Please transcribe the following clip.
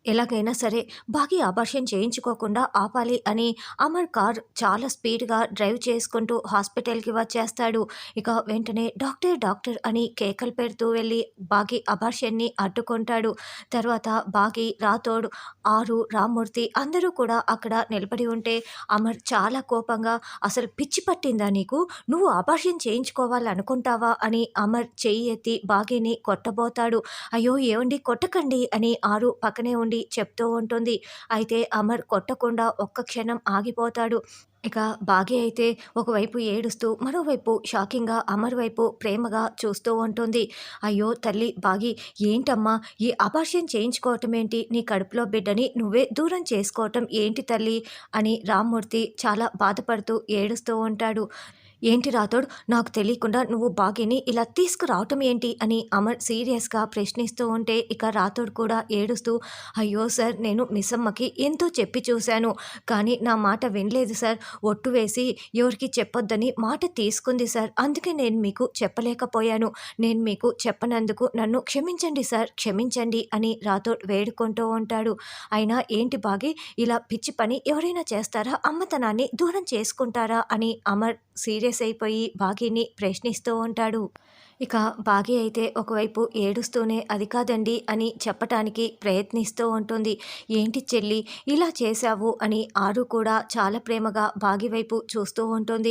ఎలాగైనా సరే బాగీ అబార్షన్ చేయించుకోకుండా ఆపాలి అని అమర్ కార్ చాలా స్పీడ్‌గా డ్రైవ్ చేసుకుంటూ హాస్పిటల్‌కి వచ్చేస్తాడు. ఇక వెంటనే డాక్టర్, డాక్టర్ అని కేకలు పెడుతూ వెళ్ళి బాగీ అబార్షన్‌ని అడ్డుకుంటాడు. తర్వాత బాగీ, రాథోడ్, ఆరు, రామ్మూర్తి అందరూ కూడా అక్కడ నిలబడి ఉంటే అమర్ చాలా కోపంగా "అసలు పిచ్చి పట్టిందా నీకు? నువ్వు అబార్షన్ చేయించుకోవాలనుకుంటావా?" అని అమర్ చెయ్యి ఎత్తి బాగీని కొట్టబోతాడు. "అయ్యో! ఏవండీ కొట్టకండి" అని ఆరు పక్కనే ఉండి చెప్తూ ఉంటుంది. అయితే అమర్ కొట్టకుండా ఒక్క క్షణం ఆగిపోతాడు. ఇక భాగ్య అయితే ఒకవైపు ఏడుస్తూ, మరోవైపు షాకింగ్‌గా అమర్ వైపు ప్రేమగా చూస్తూ ఉంటుంది. "అయ్యో తల్లి భాగి, ఏంటమ్మా ఈ అబార్షన్ చేయించుకోవటం ఏంటి? నీ కడుపులో బిడ్డని నువ్వే దూరం చేసుకోవటం ఏంటి తల్లి?" అని రామ్మూర్తి చాలా బాధపడుతూ ఏడుస్తూ ఉంటాడు. "ఏంటి రాథోడ్, నాకు తెలియకుండా నువ్వు బాగీని ఇలా తీసుకురావటం ఏంటి?" అని అమర్ సీరియస్‌గా ప్రశ్నిస్తూ ఉంటే ఇక రాథోడ్ కూడా ఏడుస్తూ, "అయ్యో సార్, నేను మిస్సమ్మకి ఎంతో చెప్పి చూశాను. కానీ నా మాట వినలేదు సార్. ఒట్టు వేసి ఎవరికీ చెప్పొద్దని మాట తీసుకుంది సార్. అందుకే నేను మీకు చెప్పలేకపోయాను. నేను మీకు చెప్పనందుకు నన్ను క్షమించండి సార్, క్షమించండి" అని రాథోడ్ వేడుకుంటూ ఉంటాడు. అయినా ఏంటి బాగీ, ఇలా పిచ్చి పని ఎవరైనా చేస్తారా? అమ్మతనాన్ని దూరం చేసుకుంటారా? అని అమర్ సీరియస్ అయిపోయి బాగీని ప్రశ్నిస్తూ ఉంటాడు. ఇక బాగీ అయితే ఒకవైపు ఏడుస్తూనే "అది కాదండి" అని చెప్పటానికి ప్రయత్నిస్తూ ఉంటుంది. "ఏంటి చెల్లి ఇలా చేశావు?" అని ఆరు కూడా చాలా ప్రేమగా బాగీ వైపు చూస్తూ ఉంటుంది.